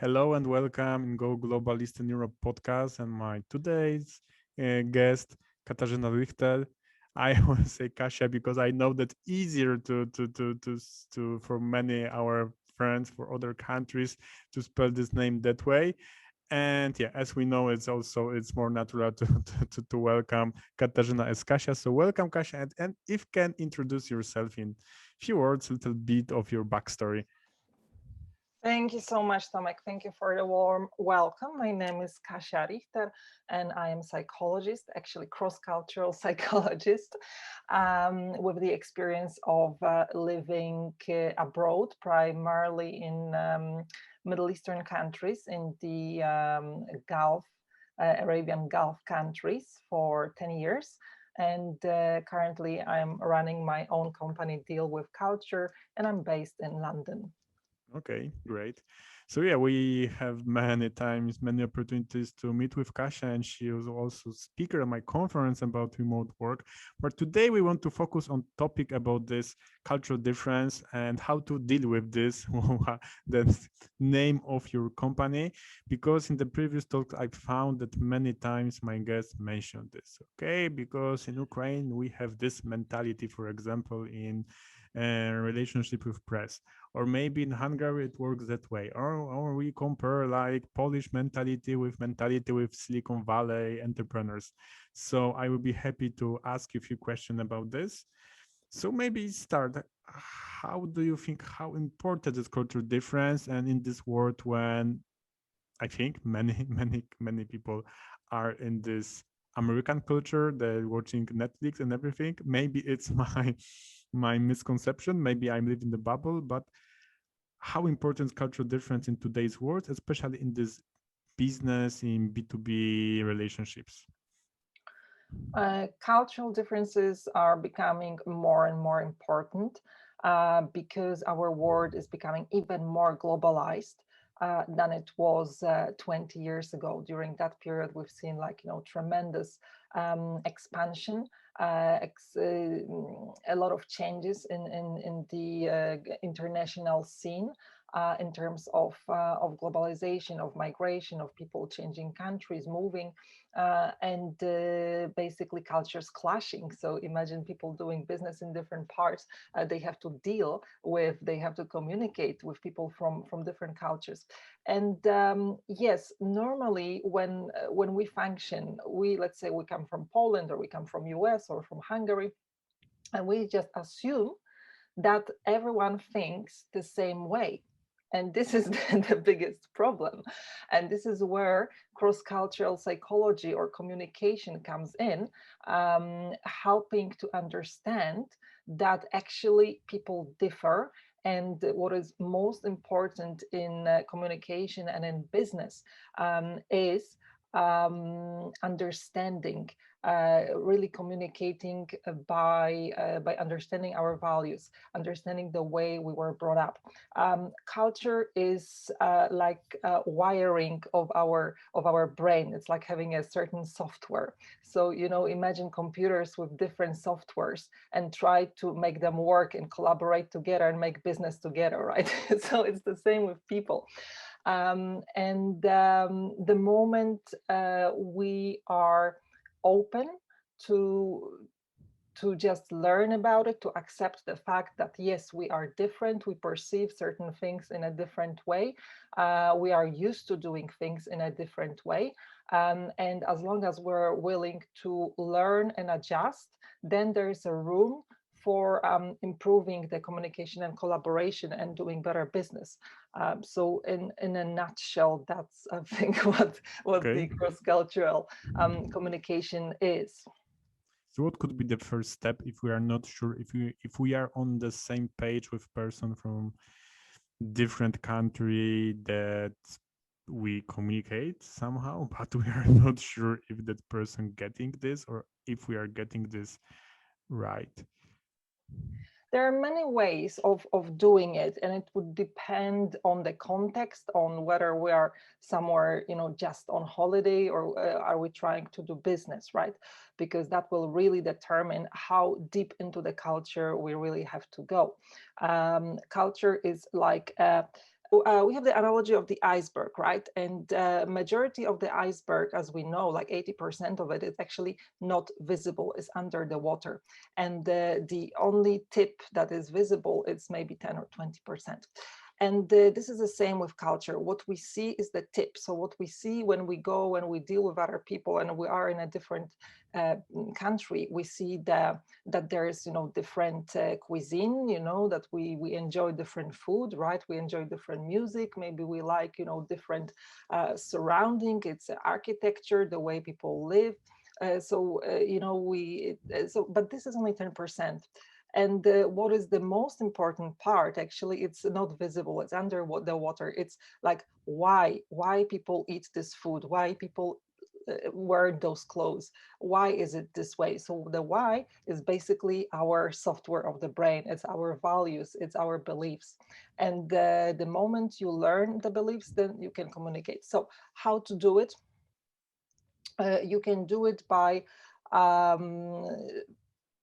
Hello and welcome in Go Global Eastern Europe podcast and my today's guest Katarzyna Richter. I will say Kasia because I know that easier to for many our friends for other countries to spell this name that way. And yeah, as we know, it's more natural to welcome Katarzyna as Kasia. So welcome Kasia, and if can introduce yourself in few words, a little bit of your backstory. Thank you so much, Tomek. Thank you for the warm welcome. My name is Kasia Richter, and I am psychologist, actually cross-cultural psychologist, with the experience of living abroad, primarily in Middle Eastern countries, in the Gulf, Arabian Gulf countries for 10 years. And currently, I'm running my own company, Deal with Culture, and I'm based in London. Okay, great. So yeah, we have many times, many opportunities to meet with Kasia, and she was also speaker at my conference about remote work. But today we want to focus on topic about this cultural difference and how to deal with this, the name of your company. Because in the previous talk, I found that many times my guests mentioned this. Okay, because in Ukraine we have this mentality, for example, in relationship with press, or maybe in Hungary it works that way, or we compare like Polish mentality with Silicon Valley entrepreneurs. So I would be happy to ask you a few questions about this. So maybe start. How do you think how important is cultural difference, and in this world when I think many many people are in this American culture, they're watching Netflix and everything. Maybe it's my misconception. Maybe I'm living the bubble, but how important is cultural difference in today's world, especially in this business in B2B relationships? Cultural differences are becoming more and more important because our world is becoming even more globalized than it was 20 years ago. During that period, we've seen tremendous expansion, a lot of changes in the international scene. In terms of globalization, of migration, of people changing countries, moving, and basically cultures clashing. So imagine people doing business in different parts. They have to deal with, they have to communicate with people from different cultures. And yes, normally when we function, we, let's say we come from Poland or we come from US or from Hungary, and we just assume that everyone thinks the same way. And this is the biggest problem. And this is where cross-cultural psychology or communication comes in, helping to understand that actually people differ. And what is most important in communication and in business is understanding, really communicating by understanding our values, understanding the way we were brought up. Culture is like wiring of our brain. It's like having a certain software. So imagine computers with different softwares and try to make them work and collaborate together and make business together, right? So it's the same with people. And the moment we are open to just learn about it, to accept the fact that yes, we are different, we perceive certain things in a different way, we are used to doing things in a different way, and as long as we're willing to learn and adjust, then there is a room for improving the communication and collaboration and doing better business. So in a nutshell, that's I think what Okay. the cross-cultural communication is. So what could be the first step if we are not sure if we are on the same page with person from different country that we communicate somehow, but we are not sure if that person getting this or if we are getting this right. There are many ways of doing it, and it would depend on the context, on whether we are somewhere, just on holiday, or are we trying to do business, right? Because that will really determine how deep into the culture we really have to go. Culture is like we have the analogy of the iceberg, right? And majority of the iceberg, as we know, like 80% of it is actually not visible, is under the water. And the only tip that is visible, it's maybe 10 or 20%. And this is the same with culture. What we see is the tip. So what we see when we go, when we deal with other people and we are in a different country, we see that there's, different cuisine, that we enjoy different food, right? We enjoy different music. Maybe we like, different surrounding. It's architecture, the way people live. But this is only 10%. And what is the most important part, actually, it's not visible, it's under the water. It's like, why people eat this food, why people wear those clothes, why is it this way? So the why is basically our software of the brain, it's our values, it's our beliefs. And the moment you learn the beliefs, then you can communicate. So how to do it? You can do it by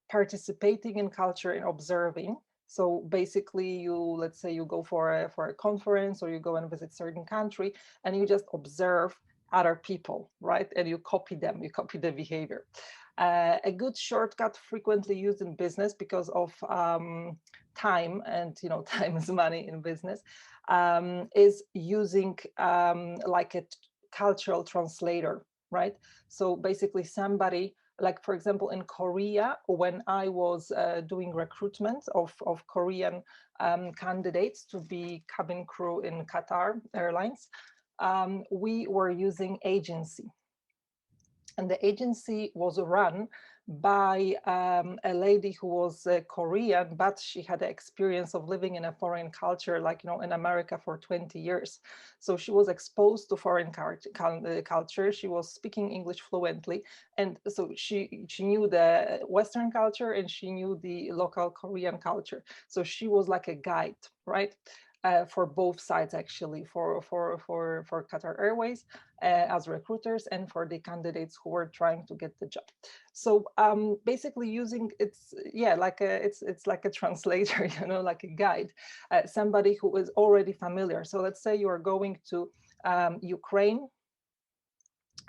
participating in culture and observing. So basically, let's say you go for a conference, or you go and visit certain country, and you just observe other people, right? And you copy them, you copy the behavior. A good shortcut frequently used in business because of time, and time is money in business, is using like a cultural translator, right? So basically somebody, like for example, in Korea, when I was doing recruitment of Korean candidates to be cabin crew in Qatar Airlines, we were using agency. And the agency was run by a lady who was Korean, but she had the experience of living in a foreign culture, like, in America for 20 years. So she was exposed to foreign culture. She was speaking English fluently. And so she knew the Western culture and she knew the local Korean culture. So she was like a guide, right? For both sides, actually, for Qatar Airways as recruiters, and for the candidates who were trying to get the job. So basically, using it's like a translator, like a guide, somebody who is already familiar. So let's say you are going to Ukraine.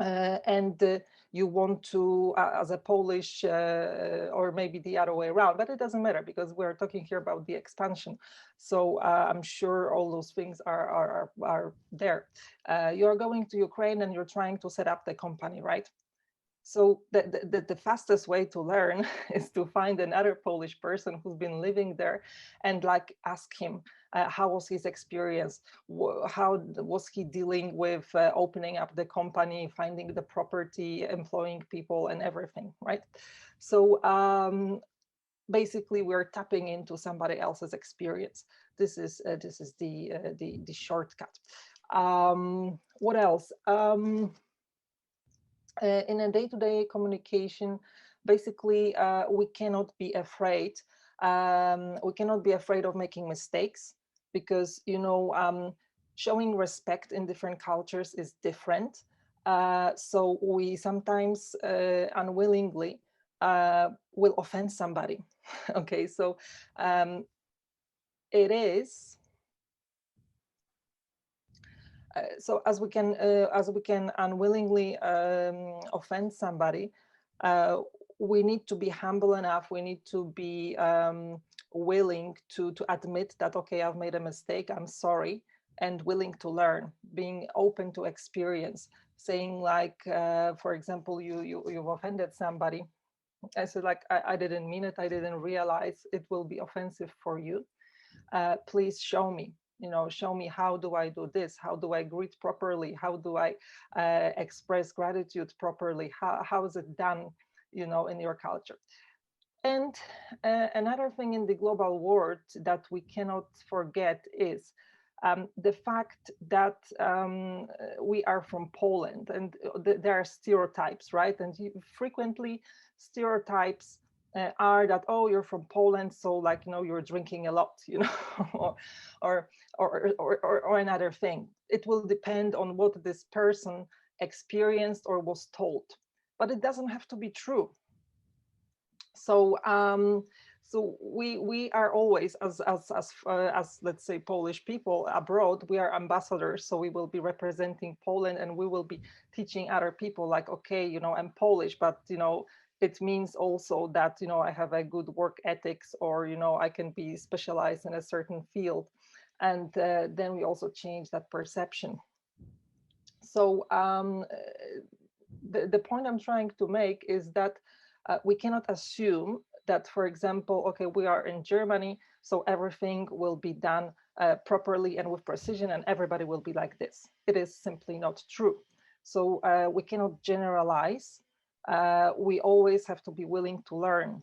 And you want to, as a Polish, or maybe the other way around, but it doesn't matter because we're talking here about the expansion. So I'm sure all those things are there. You're going to Ukraine and you're trying to set up the company, right? So the fastest way to learn is to find another Polish person who's been living there and like ask him, how was his experience? How was he dealing with opening up the company, finding the property, employing people and everything, right? So basically we're tapping into somebody else's experience. This is the shortcut. What else? In a day-to-day communication, basically, we cannot be afraid. We cannot be afraid of making mistakes because, showing respect in different cultures is different. So we sometimes unwillingly will offend somebody. Okay, so it is. So as we can unwillingly offend somebody, we need to be humble enough. We need to be willing to admit that, okay, I've made a mistake, I'm sorry, and willing to learn, being open to experience, saying like, for example, you've offended somebody. I said like, I didn't mean it, I didn't realize it will be offensive for you. Please show me. Show me, how do I do this? How do I greet properly? How do I express gratitude properly? How is it done, in your culture? And another thing in the global world that we cannot forget is the fact that we are from Poland, and there are stereotypes, right? And frequently stereotypes are that, oh, you're from Poland, so like, you're drinking a lot, or another thing. It will depend on what this person experienced or was told, but it doesn't have to be true. So So we are always, as let's say Polish people abroad, we are ambassadors. So we will be representing Poland, and we will be teaching other people, like, okay, I'm Polish, but it means also that I have a good work ethics, or I can be specialized in a certain field. And then we also change that perception. So the point I'm trying to make is that we cannot assume that, for example, okay, we are in Germany, so everything will be done properly and with precision, and everybody will be like this. It is simply not true. So we cannot generalize. We always have to be willing to learn.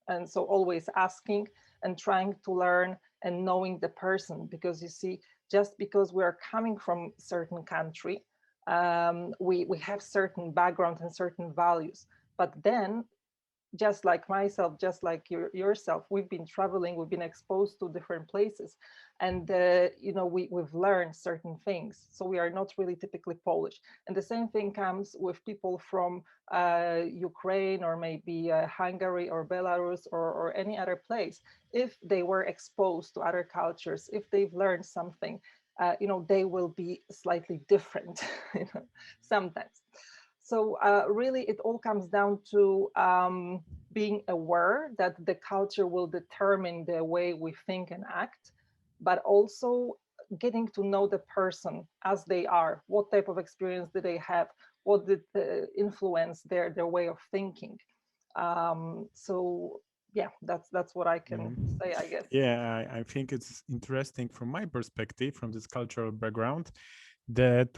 And so always asking and trying to learn and knowing the person, because you see, just because we are coming from certain country, we have certain background and certain values, but then, just like myself, just like yourself, we've been traveling, we've been exposed to different places, and we've learned certain things. So we are not really typically Polish. And the same thing comes with people from Ukraine, or maybe Hungary or Belarus, or any other place. If they were exposed to other cultures, if they've learned something, they will be slightly different sometimes. So really, it all comes down to being aware that the culture will determine the way we think and act, but also getting to know the person as they are. What type of experience did they have? What did influence their way of thinking? So yeah, that's what I can Mhm. say, I guess. Yeah, I think it's interesting from my perspective, from this cultural background, that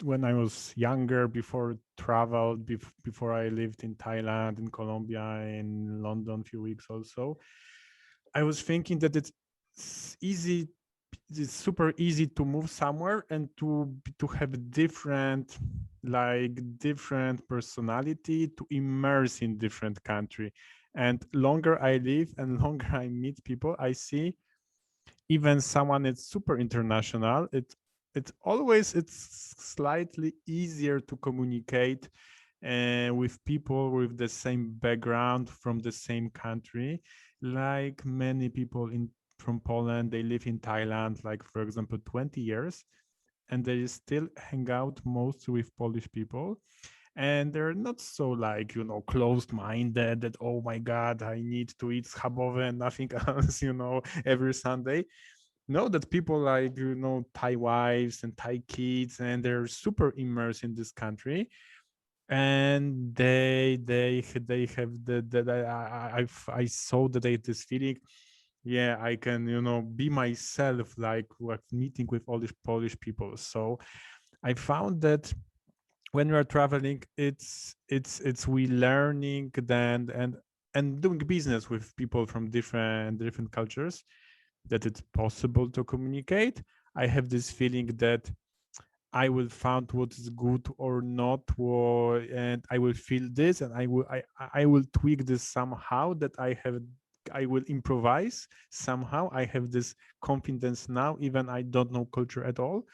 when I was younger, before travel, before I lived in Thailand, in Colombia, in London, a few weeks also, I was thinking that easy, it's super easy to move somewhere and to have different personality, to immerse in different country. And longer I live and longer I meet people, I see even someone that's super international, it's slightly easier to communicate with people with the same background from the same country. Like many people in from Poland, they live in Thailand, like for example, 20 years, and they still hang out mostly with Polish people. And they're not so like, closed minded that, oh my God, I need to eat schabowe and nothing else, every Sunday. No, that people like, Thai wives and Thai kids, and they're super immersed in this country. And they have I saw that they had this feeling, yeah, I can, be myself, like meeting with all these Polish people. So I found that when we are traveling, it's we learning then and doing business with people from different cultures, that it's possible to communicate. I have this feeling that I will find what is good or not, and I will feel this, and I will tweak this somehow. That I will improvise somehow. I have this confidence now, even I don't know culture at all.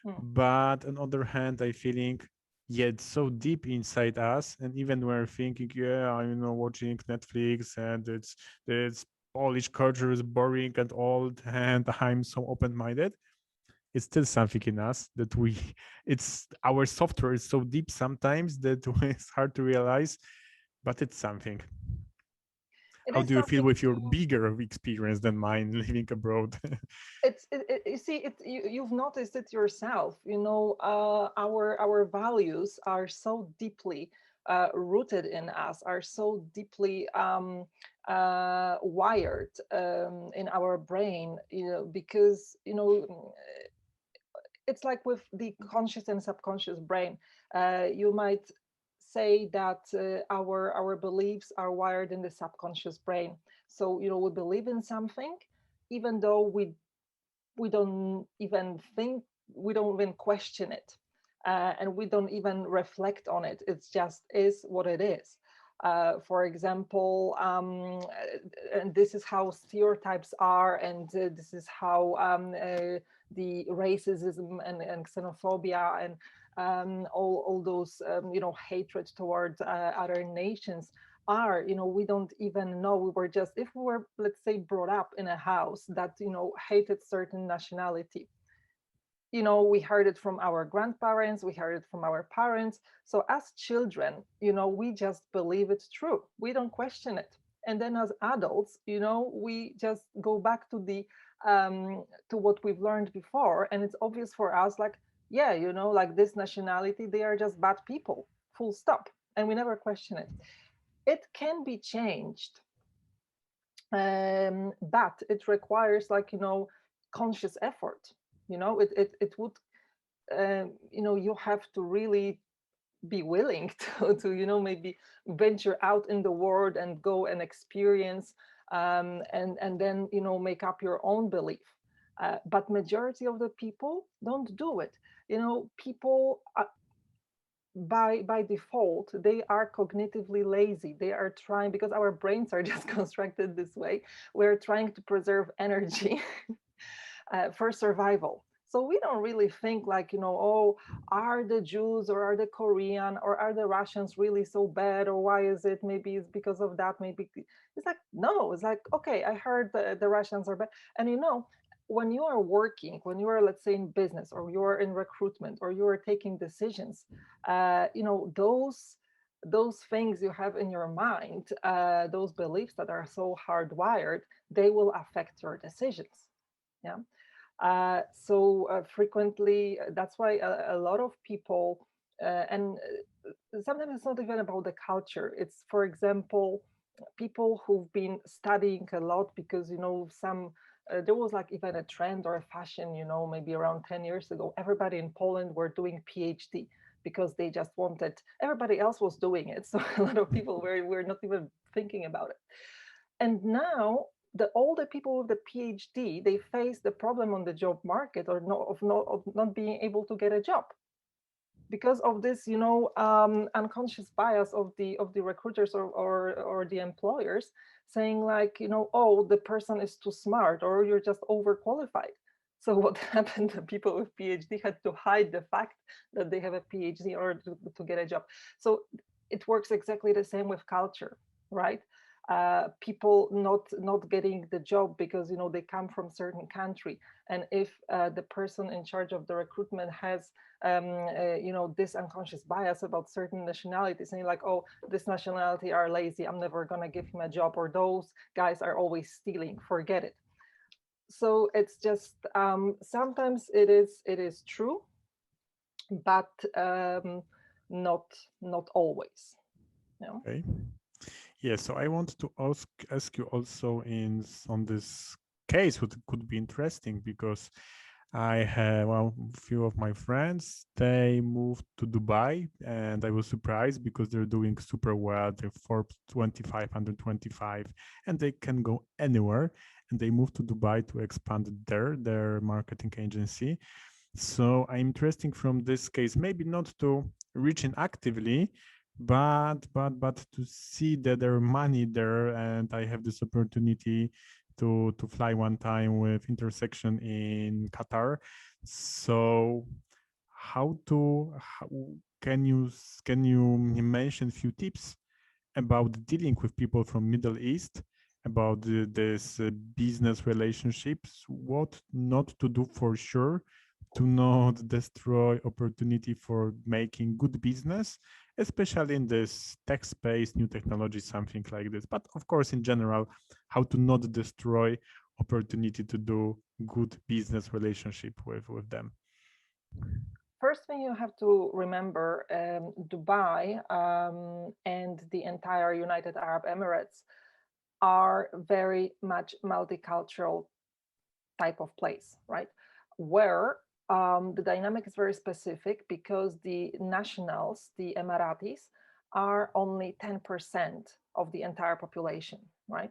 Mm. But on the other hand, I feeling, yeah, it's so deep inside us, and even we're thinking, yeah, I'm watching Netflix, and it's Polish culture is boring and old, and I'm so open-minded. It's still something in us that it's our software is so deep sometimes that it's hard to realize, but it's something. It How is do you feel something. with your bigger experience than mine living abroad? You see it, you've noticed it yourself. Our values are so deeply rooted in us, are so deeply wired in our brain, because it's like with the conscious and subconscious brain. You might say that our beliefs are wired in the subconscious brain. So we believe in something, even though we don't even think, we don't even question it, and we don't even reflect on it. It's just is what it is. For example, and this is how stereotypes are, and this is how the racism and xenophobia and all those hatred towards other nations are, we don't even know. We were just, if we were, let's say, brought up in a house that, hated certain nationality, we heard it from our grandparents, we heard it from our parents. So as children, we just believe it's true. We don't question it. And then as adults, we just go back to the to what we've learned before. And it's obvious for us, like, yeah, like this nationality, they are just bad people, full stop. And we never question it. It can be changed, but it requires, like, conscious effort. It would, you have to really be willing to maybe venture out in the world and go and experience, and then make up your own belief. But majority of the people don't do it. People, by default, they are cognitively lazy. They are trying, because our brains are just constructed this way, we're trying to preserve energy for survival. So we don't really think, like, oh, are the Jews or are the Korean or are the Russians really so bad, or why is it? Maybe it's because of that. Maybe it's like, no, it's like, okay, I heard the Russians are bad. And when you are working, when you are, let's say, in business, or you are in recruitment, or you are taking decisions, those things you have in your mind, those beliefs that are so hardwired, they will affect your decisions. Yeah. So frequently, that's why a lot of people, and sometimes it's not even about the culture. It's, for example, people who've been studying a lot because, some, there was like even a trend or a fashion, maybe around 10 years ago, everybody in Poland were doing PhD because they just wanted, everybody else was doing it. So a lot of people were not even thinking about it. And now the older people with the PhD, they face the problem on the job market, or of not being able to get a job because of this, unconscious bias of the recruiters, or the employers, saying, like, oh, the person is too smart, or you're just overqualified. So what happened? The people with PhD had to hide the fact that they have a PhD in order to get a job. So it works exactly the same with culture, right? People not getting the job because they come from certain country, and if the person in charge of the recruitment has this unconscious bias about certain nationalities, saying, like, oh, this nationality are lazy, I'm never gonna give him a job, or those guys are always stealing, forget it. So it's just, sometimes it is true, but not not always. Okay. Yeah, so I want to ask you also on this case, what could be interesting, because I have, well, a few of my friends, they moved to Dubai, and I was surprised because they're doing super well. They're Forbes 25, 125, and they can go anywhere. And they moved to Dubai to expand their marketing agency. So I'm interested from this case, maybe not to reach in actively, but to see that there are money there, and I have this opportunity to fly one time with intersection in Qatar. So how can you mention a few tips about dealing with people from Middle East, about this business relationships, what not to do for sure, to not destroy opportunity for making good business, especially in this tech space, new technology, something like this. But of course, in general, how to not destroy opportunity to do good business relationship with them. First thing you have to remember, Dubai, and the entire United Arab Emirates are very much multicultural type of place, right? Where the dynamic is very specific because the nationals, the Emiratis, are only 10% of the entire population, right?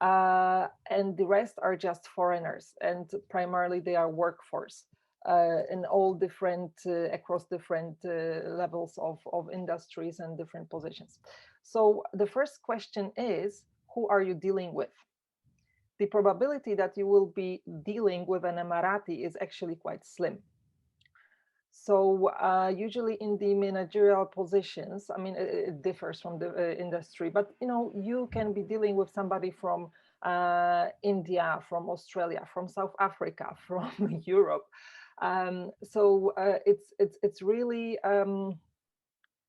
And the rest are just foreigners, and primarily they are workforce in all different, across different levels of industries and different positions. So the first question is, who are you dealing with? The probability that you will be dealing with an Emirati is actually quite slim. So usually in the managerial positions, I mean, it differs from the industry, but you can be dealing with somebody from India, from Australia, from South Africa, from Europe. So it's really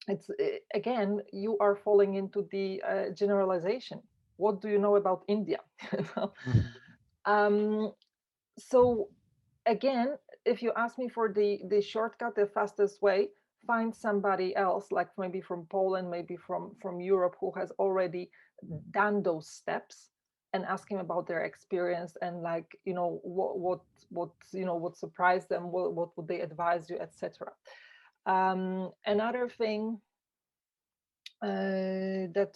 it's again, you are falling into the generalization. What do you know about India? You know? Mhm. um, so again, if you ask me for the shortcut, the fastest way, find somebody else, like maybe from Poland, maybe from Europe, who has already done those steps, and ask him about their experience, and like, what what surprised them, what would they advise you, etc. Another thing that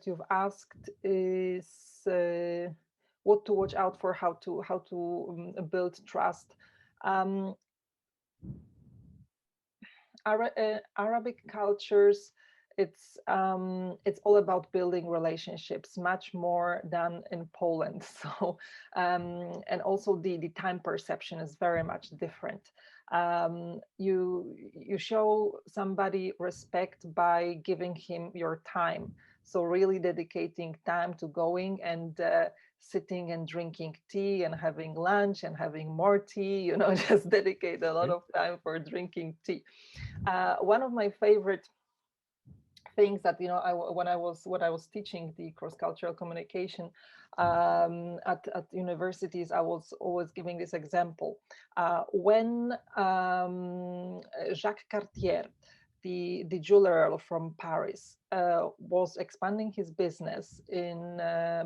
you've asked is what to watch out for, how to build trust. Um, Arabic cultures, it's all about building relationships much more than in Poland. So and also the time perception is very much different. You show somebody respect by giving him your time. So really dedicating time to going and sitting and drinking tea and having lunch and having more tea, just dedicate a lot Okay. of time for drinking tea. One of my favorite things that when I was teaching the cross-cultural communication at universities, I was always giving this example. When Jacques Cartier, the jeweler from Paris, was expanding his business in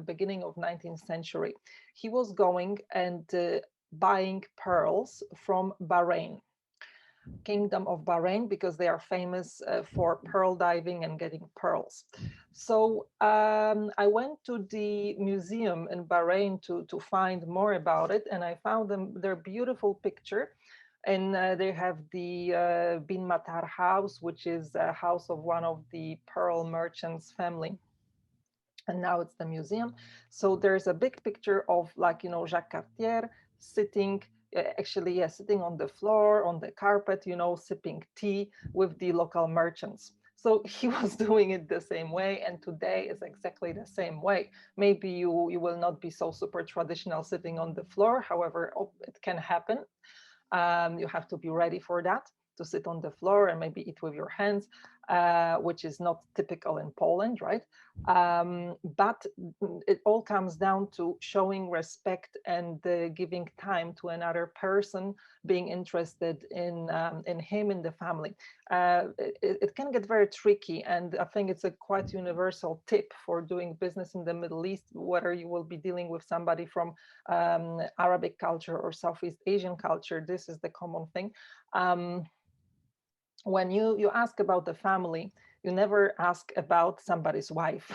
beginning of 19th century, he was going and buying pearls from Bahrain, Kingdom of Bahrain, because they are famous for pearl diving and getting pearls. So I went to the museum in Bahrain to find more about it, and I found their beautiful picture. And they have the Bin Matar house, which is a house of one of the pearl merchants' family, and now it's the museum. So there's a big picture of, like, Jacques Cartier sitting, actually, yeah, sitting on the floor, on the carpet, sipping tea with the local merchants. So he was doing it the same way, and today is exactly the same way. Maybe you will not be so super traditional sitting on the floor. However, it can happen. You have to be ready for that, to sit on the floor and maybe eat with your hands, which is not typical in Poland, right? But it all comes down to showing respect and giving time to another person, being interested in him, in the family. It can get very tricky, and I think it's a quite universal tip for doing business in the Middle East, whether you will be dealing with somebody from Arabic culture or Southeast Asian culture. This is the common thing. Um, when you ask about the family, you never ask about somebody's wife,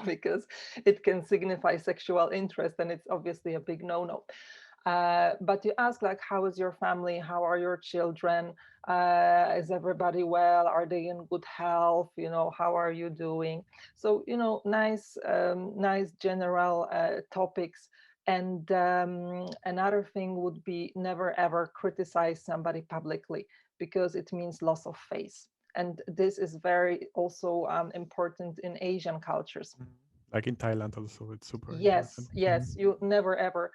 because it can signify sexual interest, and it's obviously a big no-no. But you ask, like, how is your family? How are your children? Is everybody well? Are they in good health? How are you doing? So, nice general topics. And another thing would be never ever criticize somebody publicly, because it means loss of face. And this is very also important in Asian cultures. Mhm. Like in Thailand also, it's super Yes, important. Mhm. yes, you never ever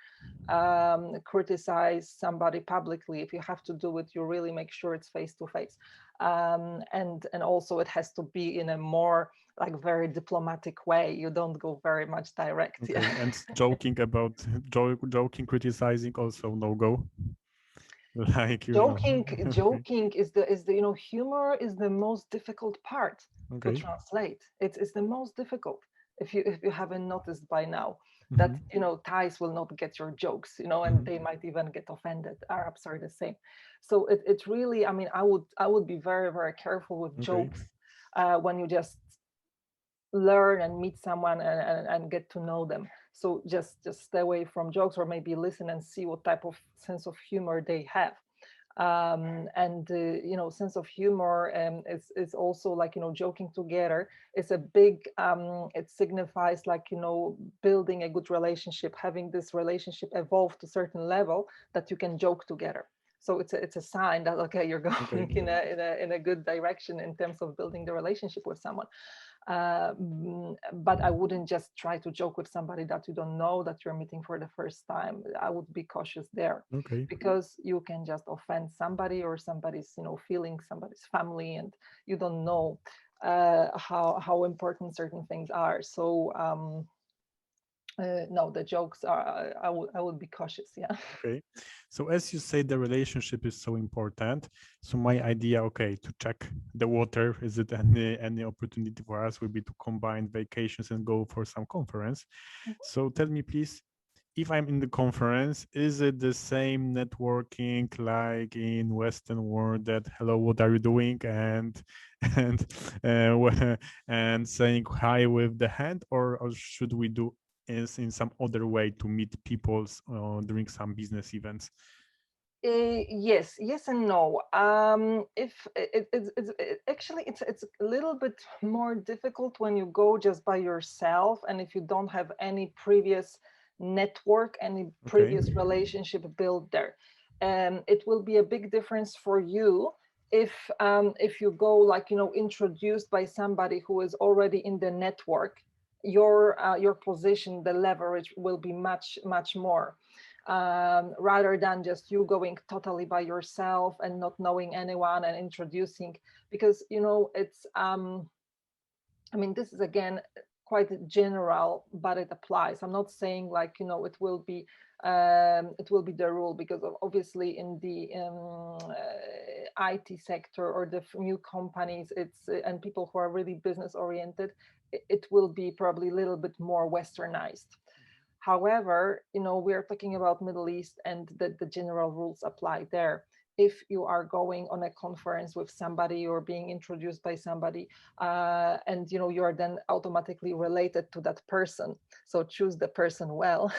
criticize somebody publicly. If you have to do it, you really make sure it's face to face, and also it has to be in a more, like, very diplomatic way. You don't go very much direct. Yeah. Okay, and joking about joking, criticizing also no go. Like joking Okay, joking is the humor is the most difficult part to okay. translate. It's the most difficult. If you haven't noticed by now, that Mhm. Thais will not get your jokes, and Mhm. they might even get offended. Arabs are the same. So it's really, I mean, I would be very, very careful with Okay. jokes when you just learn and meet someone, and get to know them. So just stay away from jokes, or maybe listen and see what type of sense of humor they have. And sense of humor is also, like, joking together is a big, it signifies, like, building a good relationship, having this relationship evolve to a certain level that you can joke together. So it's a sign that, okay, you're Okay. going in a good direction in terms of building the relationship with someone. But I wouldn't just try to joke with somebody that you don't know, that you're meeting for the first time. I would be cautious there, Okay. because you can just offend somebody, or somebody's, feelings, somebody's family, and you don't know how important certain things are. So no, the jokes are. I would be cautious. Yeah. Okay. So as you say, the relationship is so important. So my idea, okay, to check the water, is it any opportunity for us would be to combine vacations and go for some conference. So tell me, please, if I'm in the conference, is it the same networking like in Western world that hello, what are you doing, and and and saying hi with the hand, or should we do is in some other way to meet people during some business events? Yes and no. If actually it's a little bit more difficult when you go just by yourself, and if you don't have any previous network, any Okay. previous relationship built there. It will be a big difference for you if you go, like, introduced by somebody who is already in the network. Your position, the leverage will be much more, rather than just you going totally by yourself and not knowing anyone and introducing. Because it's I mean, this is again quite general, but it applies. I'm not saying, like, it will be the rule, because obviously in the IT sector, or the new companies, it's and people who are really business oriented, it will be probably a little bit more westernized. However, we're talking about Middle East, and the general rules apply there. If you are going on a conference with somebody, or being introduced by somebody, and you are then automatically related to that person, so choose the person well,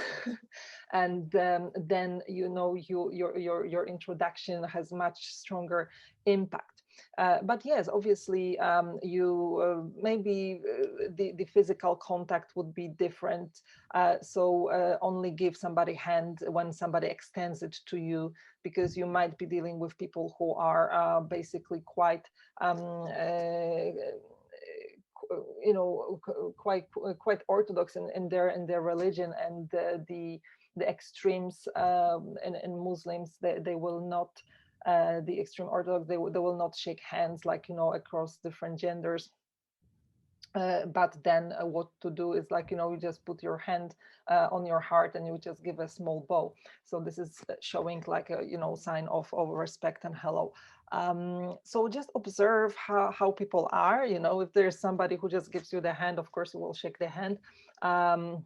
and then your introduction has much stronger impact. But yes, obviously, you maybe the physical contact would be different. So only give somebody hand when somebody extends it to you, because you might be dealing with people who are basically quite quite orthodox in their religion, and the extremes, and Muslims, they will not, the extreme orthodox, they will not shake hands, like, across different genders. But then what to do is, like, you just put your hand on your heart, and you just give a small bow. So this is showing, like, a sign of respect and hello. So just observe how people are. If there's somebody who just gives you the hand, of course you will shake the hand. um,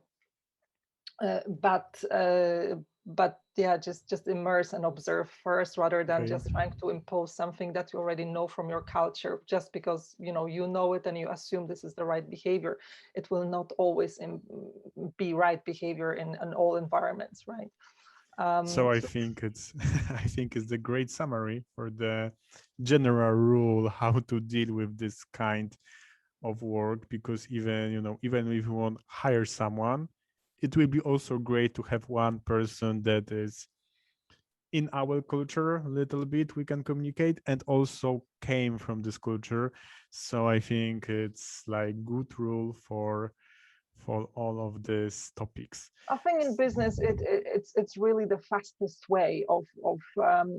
uh, but uh, but yeah, just immerse and observe first, rather than Okay. just trying to impose something that you already know from your culture, just because you know it, and you assume this is the right behavior. It will not always be right behavior in all environments, right? So I So think it's I think it's a great summary for the general rule how to deal with this kind of work, because even if you want to hire someone, it will be also great to have one person that is in our culture a little bit we can communicate and also came from this culture. So I think it's like good rule for all of these topics. I think in business, it's really the fastest way of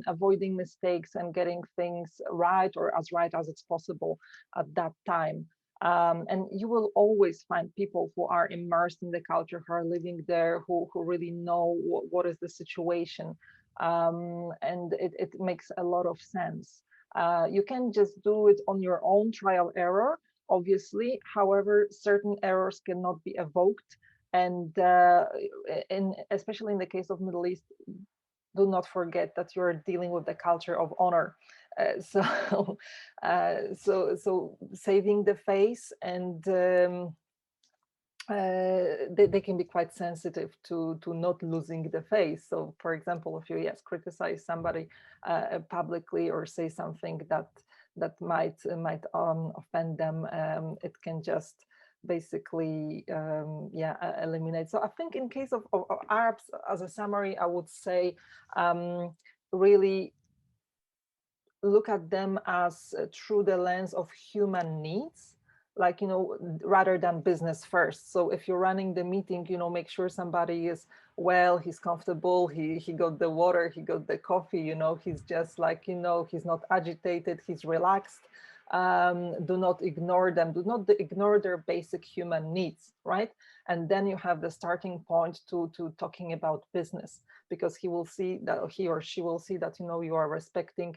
avoiding mistakes and getting things right, or as right as it's possible at that time. And you will always find people who are immersed in the culture, who are living there, who really know what is the situation, and it makes a lot of sense. You can just do it on your own trial error, obviously. However, certain errors cannot be evoked, and especially in the case of Middle East, do not forget that you're dealing with the culture of honor. So so saving the face, and they can be quite sensitive to not losing the face. So, for example, if you, yes, criticize somebody publicly, or say something that might offend them, it can just basically eliminate. So I think in case of Arabs, as a summary, I would say, really look at them as through the lens of human needs, like, rather than business first. So if you're running the meeting, make sure somebody is well, he's comfortable, he got the water, he got the coffee, he's just like, he's not agitated, he's relaxed. Do not ignore them, do not ignore their basic human needs, right? And then you have the starting point to talking about business, because he will see that, he or she will see that, you are respecting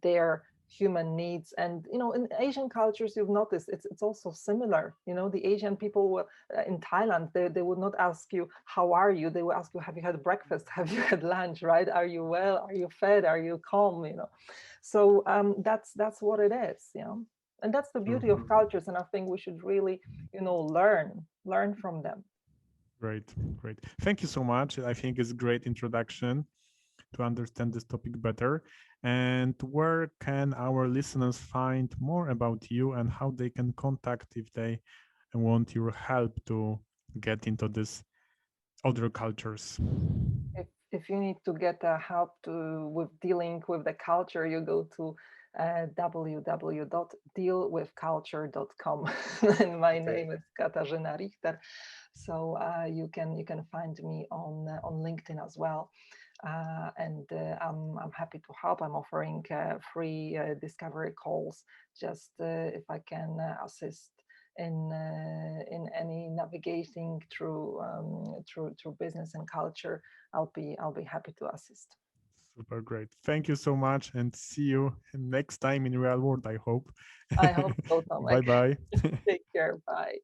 their human needs. And in Asian cultures, you've noticed it's also similar. The Asian people in Thailand, they would not ask you how are you, they will ask you, have you had breakfast, have you had lunch, right? Are you well, are you fed, are you calm? So that's what it is. And that's the beauty of Mhm. cultures, and I think we should really learn from them. Great, great. Thank you so much. I think it's a great introduction to understand this topic better. And where can our listeners find more about you and how they can contact if they want your help to get into this other cultures? If you need to get help with dealing with the culture, you go to www.dealwithculture.com. And my Okay. name is Katarzyna Richter. So you can find me on LinkedIn as well. And I'm happy to help. I'm offering free discovery calls, just if I can assist in any navigating through business and culture. I'll be happy to assist. Super great. Thank you so much and see you next time in real world, I hope. I hope so, Bye Tomek. bye. Take care. Bye.